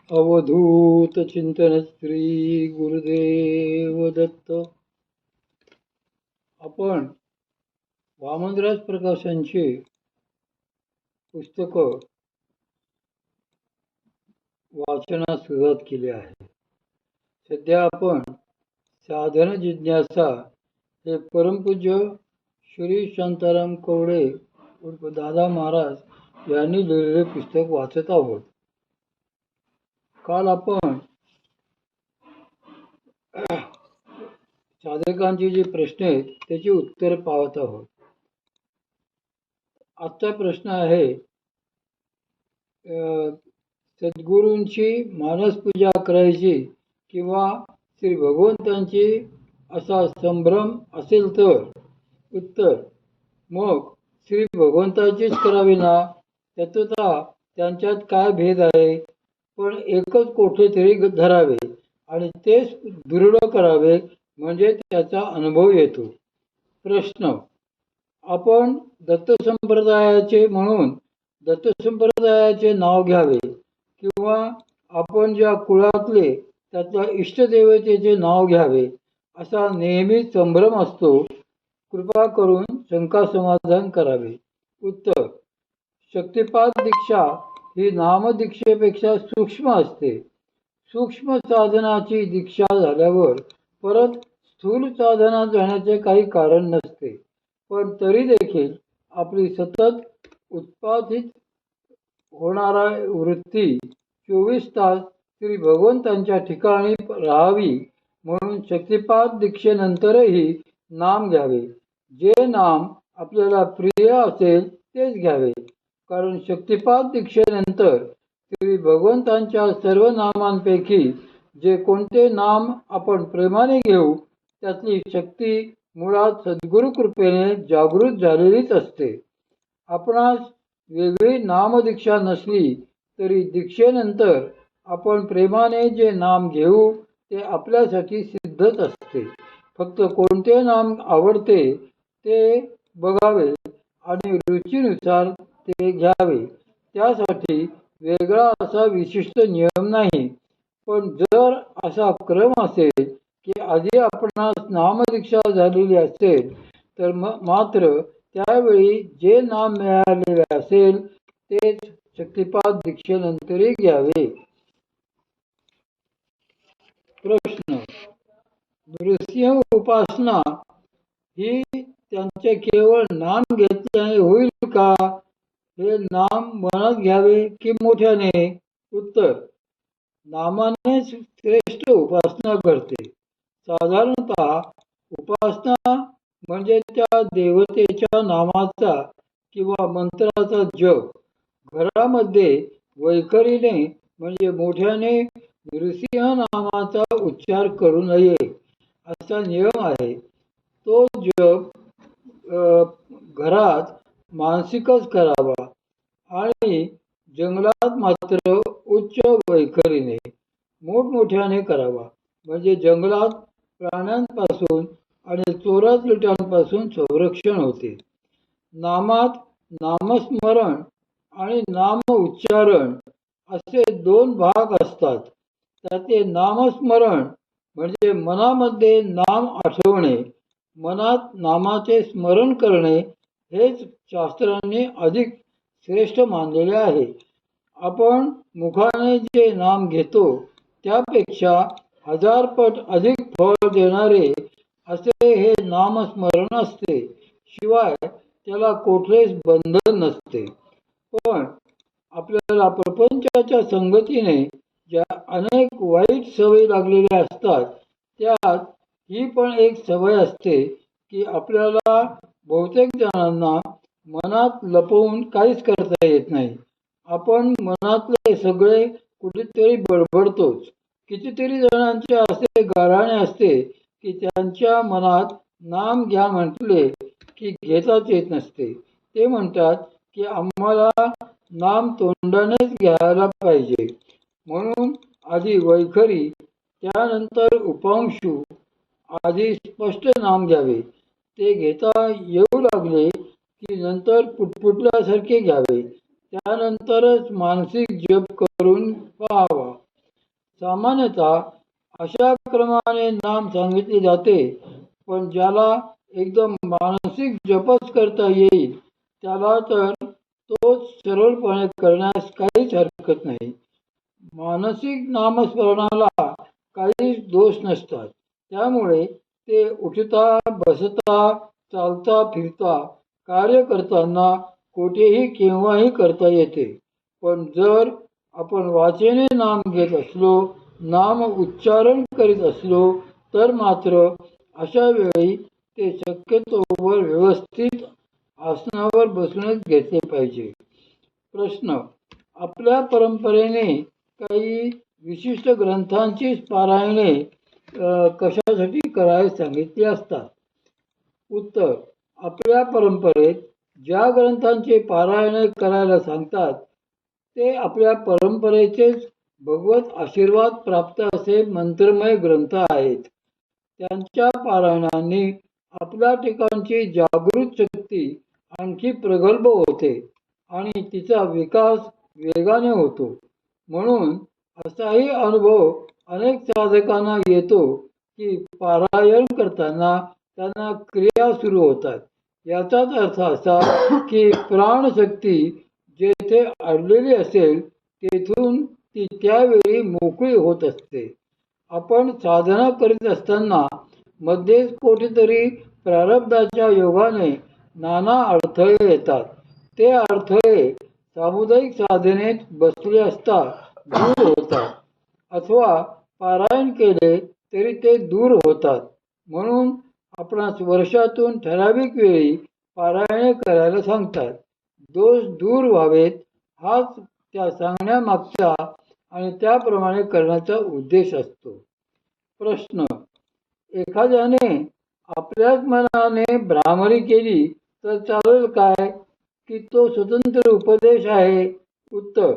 अवधूत चिंतन श्री गुरुदेव दत्त. आपण वामनराज प्रकाशांची पुस्तकं वाचनास सुरुवात केली आहे. सध्या आपण साधन जिज्ञासा हे परमपूज्य श्री शांताराम कवडे उर्फ दादा महाराज यांनी लिहिलेले पुस्तक वाचत आहोत. काल आपण साधकांची जी प्रश्न आहेत त्याची उत्तर पाहत आहोत. आजचा प्रश्न आहे, सद्गुरूंची मानसपूजा करायची किंवा श्री भगवंतांची असा संभ्रम असेल तर? उत्तर, मग श्री भगवंताचीच करावी ना. तत्वतः त्यांच्यात काय भेद आहे? पण एकच कुठेतरी धरावे आणि तेच दृढ करावे, म्हणजे त्याचा अनुभव येतो. प्रश्न, आपण दत्त संप्रदायाचे म्हणून दत्त संप्रदायाचे नाव घ्यावे किंवा आपण ज्या कुळातले त्याच्या इष्टदेवतेचे नाव घ्यावे असा नेहमी संभ्रम असतो. कृपा करून शंका समाधान करावे. उत्तर, शक्तिपात दीक्षा ही नामदीक्षेपेक्षा सूक्ष्म असते. सूक्ष्म साधनाची दीक्षा झाल्यावर परत स्थूल साधनात जाण्याचे काही कारण नसते. पण तरी देखील आपली सतत उत्पादित होणारा वृत्ती 24 तास श्री भगवंतांच्या ठिकाणी राहावी म्हणून शक्तिपात दीक्षेनंतरही नाम घ्यावे. जे नाम आपल्याला प्रिय असेल तेच घ्यावे. कारण शक्तिपात दीक्षेनंतर श्री भगवंतांच्या सर्व नामांपैकी जे कोणते नाम आपण प्रेमाने घेऊ त्यातली शक्ती मुळात सद्गुरु कृपेने जागृत झालेलीच असते. आपणास वेगळी नामदीक्षा नसली तरी दीक्षेनंतर आपण प्रेमाने जे नाम घेऊ ते आपल्यासाठी सिद्धच असते. फक्त कोणते नाम आवडते ते बघावे आणि रुचीनुसार ते घ्यावे. त्यासाठी वेगळा असा विशिष्ट नियम नाही. पण जर असा क्रम असेल की आधी आपणास नामदीक्षा झालेली असेल तर मात्र त्यावेळी जे नाम मिळालेले असेल तेच शक्तिपात दीक्षेनंतरही घ्यावे. प्रश्न, नृसिंह उपासना ही त्यांचे केवळ नाम घेतल्याने होईल का? हे नाम मनात घ्यावे की मोठ्याने? उत्तर, नामानेच श्रेष्ठ उपासना घडते. साधारणतः उपासना म्हणजे त्या देवतेच्या नामाचा किंवा मंत्राचा जप. घरामध्ये वैखरीने म्हणजे मोठ्याने नृसिंह नामाचा उच्चार करू नये असा नियम आहे. तो जप घरात मानसिकच करावा आणि जंगलात मात्र उच्च वैखरीने मोठमोठ्याने करावा, म्हणजे जंगलात प्राण्यांपासून आणि चोराचिलटांपासून संरक्षण होते. नामात नामस्मरण आणि नाम उच्चारण असे दोन भाग असतात. त्याचे नामस्मरण म्हणजे मनामध्ये नाम आठवणे, मनात नामाचे स्मरण करणे हेच शास्त्रांनी अधिक श्रेष्ठ मानलेले आहे. आपण मुखाने जे नाम घेतो त्यापेक्षा 1000 पट अधिक फळ देणारे असे हे नामस्मरण असते. शिवाय त्याला कुठलेच बंधन नसते. पण आपल्याला प्रपंचाच्या संगतीने ज्या अनेक वाईट सवयी लागलेल्या असतात त्यात ही पण एक सवय असते की आपल्याला बहुतेक जणांना मनात लपवून काहीच करता येत नाही. आपण मनातले सगळे कुठेतरी बडबडतोच. कितीतरी जणांचे असे गाऱ्हाणे असते की त्यांच्या मनात नाम घ्या म्हटले की घेताच येत नसते. ते म्हणतात की आम्हाला नाम तोंडानेच घ्यायला पाहिजे. म्हणून आधी वैखरी त्यानंतर उपांशू आधी स्पष्ट नाम घ्यावे. ते घेता येऊ लागले की नंतर पुटपुटल्यासारखे घ्यावे. त्यानंतरच मानसिक जप करून पाहावा. सामान्यतः अशा क्रमाने नाम सांगितले जाते, पण ज्याला एकदम मानसिक जपच करता येईल त्याला तर तो सरळपणे करण्यास काहीच हरकत नाही. मानसिक नामस्मरणाला काहीच दोष नसतात. त्यामुळे ते उठता, बसता, चालता, फिरता, कार्य करताना कोठेही केव्हाही करता येते. पण जर आपण वाचेने नाम घेत असलो, नाम उच्चारण करीत असलो, तर मात्र अशा वेळी ते शक्यतोवर व्यवस्थित आसनावर बसूनच घेतले पाहिजे. प्रश्न: आपल्या परंपरेने काही विशिष्ट ग्रंथांची पारायणे कशासाठी करायला सांगितली असतात? उत्तर: आपल्या परंपरेत ज्या ग्रंथांचे पारायणे करायला सांगतात ते आपल्या परंपरेचेच भगवत आशीर्वाद प्राप्त असे मंत्रमय ग्रंथ आहेत. त्यांच्या पारायणाने आपल्या ठिकाणची जागृत शक्ती आणखी प्रगल्भ होते आणि तिचा विकास वेगाने होतो. म्हणून असाही अनुभव अनेक साधकांना येतो की पारायण करताना त्यांना क्रिया सुरू होतात. याचाच अर्थ असा की प्राणशक्ती जेथे अडलेली असेल तेथून ती त्यावेळी मोकळी होत असते. आपण साधना करीत असताना मध्येच कुठेतरी प्रारब्धाच्या योगाने नाना अडथळे येतात. ते अडथळे सामुदायिक साधनेत बसले असता दूर होतात अथवा पारायण केले तरी ते दूर होतात. म्हणून आपणास वर्षातून ठराविक वेळी पारायणे करायला सांगतात. दोष दूर व्हावेत हाच त्या सांगण्यामागचा आणि त्याप्रमाणे करण्याचा उद्देश असतो. प्रश्न: एखाद्याने आपल्याच मनाने भ्रामरी केली तर चालेल काय, की तो स्वतंत्र उपदेश आहे? उत्तर: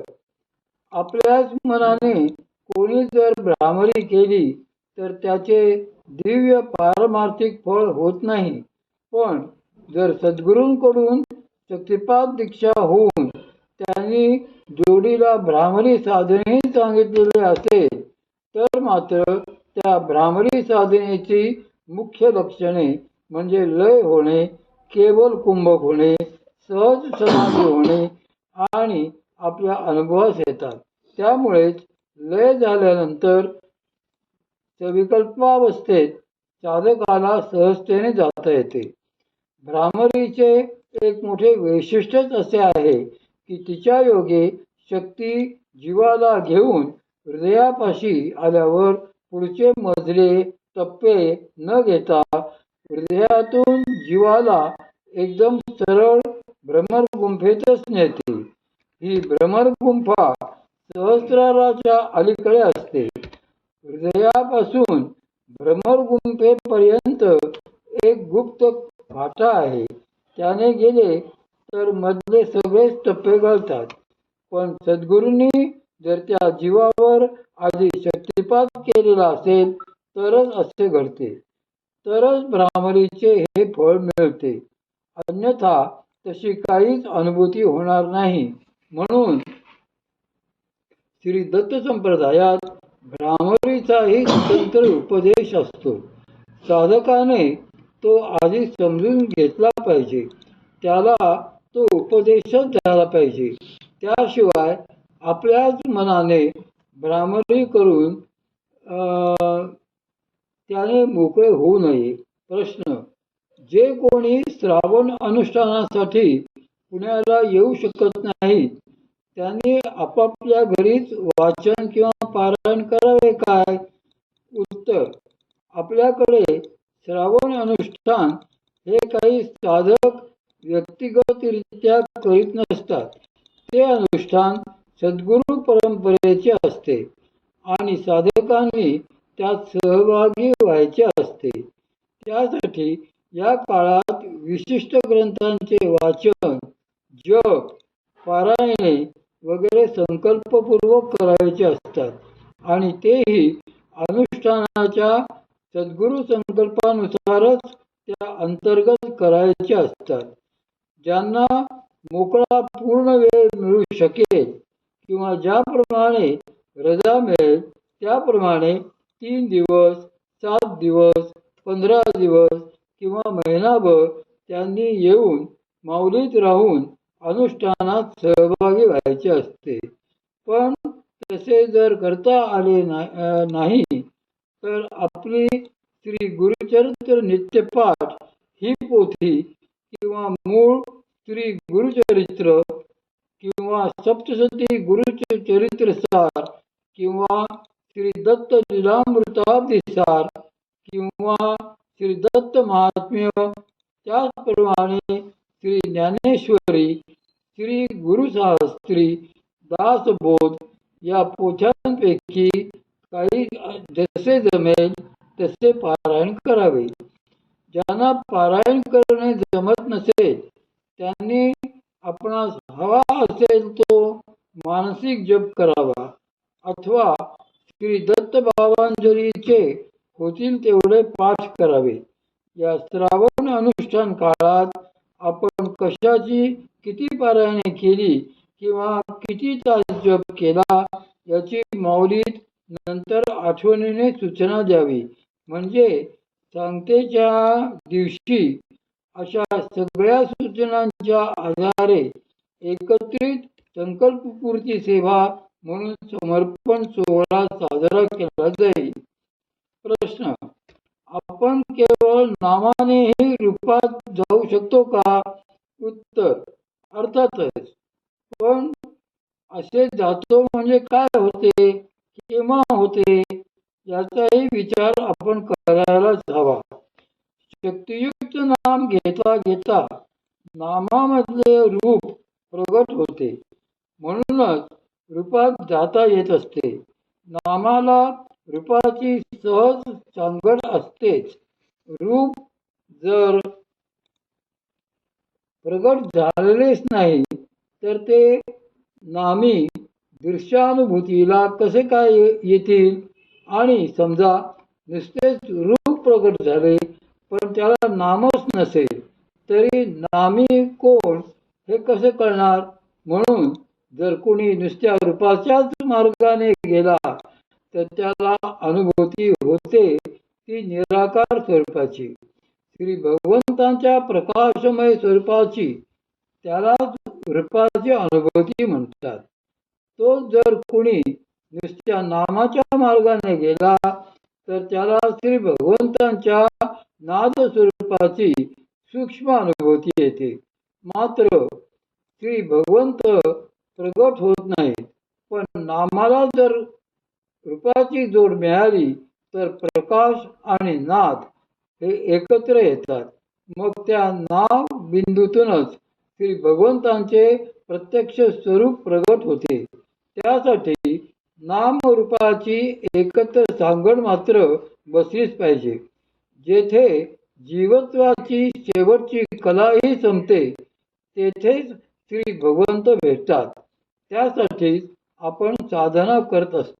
आपल्याच मनाने कोणी जर भ्रामरी केली तर त्याचे दिव्य पारमार्थिक फळ होत नाही. पण जर सद्गुरूंकडून शक्तिपात दीक्षा होऊन त्यांनी जोडीला भ्रामरी साधनेही सांगितलेले असेल तर मात्र त्या भ्रामरी साधनेची मुख्य लक्षणे म्हणजे लय होणे, केवल कुंभक होणे, सहज समाधी होणे आणि आपल्या अनुभवास येतात. त्यामुळेच लय झाल्यानंतर सविकल्पावस्थेत साधकाला सहजतेने जाता येते. भ्रामरीचे एक मोठे वैशिष्ट्यच असे आहे की तिच्या योगे शक्ती जीवाला घेऊन हृदयापाशी आल्यावर पुढचे मजले टप्पे न घेता हृदयातून जीवाला एकदम सरळ भ्रमरगुंफेतच नेते. ही भ्रमरगुंफा सहस्राराच्या अलीकडे असते. हृदयापासून भ्रमरगुंफेपर्यंत एक गुप्त फाटा आहे. त्याने गेले तर मधले सगळेच टप्पे गळतात. पण सद्गुरूंनी जर त्या जीवावर आधी शक्तिपात केलेला असेल तरच असे घडते. तरच भ्रामरीचे हे फळ मिळते. अन्यथा तशी काहीच अनुभूती होणार नाही. म्हणून श्री दत्त संप्रदायात भ्रामरीचाही स्वतंत्र उपदेश असतो. साधकाने तो आधी समजून घेतला पाहिजे. त्याला तो उपदेशच झाला पाहिजे. त्याशिवाय आपल्याच मनाने भ्रामरी करून त्याने मोकळे होऊ नये. प्रश्न: जे कोणी श्रावण अनुष्ठानासाठी पुण्याला येऊ शकत नाहीत त्यांनी आपापल्या घरीच वाचन किंवा पारायण करावे काय? उत्तर: आपल्याकडे श्रावण अनुष्ठान हे काही साधक व्यक्तिगतरित्या करीत नसतात. ते अनुष्ठान सद्गुरू परंपरेचे असते आणि साधकांनी त्यात सहभागी व्हायचे असते. त्यासाठी या काळात विशिष्ट ग्रंथांचे वाचन, जप, पारायणे वगैरे संकल्पपूर्वक करायचे असतात आणि तेही अनुष्ठानाच्या सद्गुरू संकल्पानुसारच त्या अंतर्गत करायचे असतात. ज्यांना मोकळा पूर्ण वेळ मिळू शकेल किंवा ज्याप्रमाणे रजा मिळेल त्याप्रमाणे 3 दिवस, 7 दिवस, 15 दिवस किंवा महिनाभर त्यांनी येऊन माऊलीत राहून अनुष्ठानात सहभागी व्हायचे असते. पण तसे जर करता आले नाही तर आपली श्री गुरुचरित्र नित्यपाठ ही पोथी किंवा मूळ श्री गुरुचरित्र किंवा सप्तशती गुरुचरित्र सार किंवा श्री दत्त लीलामृताब्दी सार किंवा श्री दत्त महात्म्य, त्याचप्रमाणे श्री ज्ञानेश्वरी, श्री गुरुशास्त्री, दासबोध या पोथ्यांपैकी काही जसे जमेल तसे पारायण करावे. ज्यांना पारायण करणे जमत नसेल त्यांनी आपणास हवा असेल तो मानसिक जप करावा अथवा श्री दत्त भावांजलीचे होतील तेवढे पाठ करावे. या श्रावण अनुष्ठान काळात आपण कशाची किती पारायणे केली किंवा किती तास जप केला याची माऊलीत नंतर आठवणीने सूचना द्यावी. म्हणजे सांगतेच्या दिवशी अशा सगळ्या सूचनांच्या आधारे एकत्रित संकल्पपूर्ती सेवा म्हणून समर्पण सोहळा साजरा केला जाईल. प्रश्न: आपण केवळ नामानेही रूपात जाऊ शकतो का? उत्तर: अर्थातच. पण असे जातो म्हणजे काय होते, केव्हा होते याचाही विचार आपण करायलाच हवा. शक्तियुक्त नाम घेता घेता नामामधले रूप प्रगट होते. म्हणूनच रूपात जाता येत असते. नामाला रूपाची सहज सांगड असतेच. रूप जर प्रगट झालेलेच नाही तर ते नामी दृश्यानुभूतीला कसे काय येतील? आणि समजा नुसतेच रूप प्रगट झाले पण त्याला नामच नसेल तरी नामी कोण हे कसे कळणार? म्हणून जर कोणी नुसत्या रूपाच्याच मार्गाने गेला तर त्याला अनुभूती होते ती निराकार स्वरूपाची, श्री भगवंतांच्या प्रकाशमय स्वरूपाची. त्यालाच रूपाची अनुभूती म्हणतात. तो जर कोणी नुसत्या नामाच्या मार्गाने गेला तर त्याला श्री भगवंतांच्या नाद स्वरूपाची सूक्ष्म अनुभूती येते. मात्र श्री भगवंत प्रगट होत नाहीत. पण नामाला जर रूपाची जोड मिळाली तर प्रकाश आणि नाद हे एकत्र येतात. मग त्या नाव बिंदूतूनच श्री भगवंतांचे प्रत्यक्ष स्वरूप प्रगट होते. त्यासाठी नामरूपाची एकत्र सांगड मात्र बसलीच पाहिजे. जेथे जीवत्वाची शेवटची कलाही संपते तेथेच श्री भगवंत भेटतात. त्यासाठीच आपण साधना करत असतो.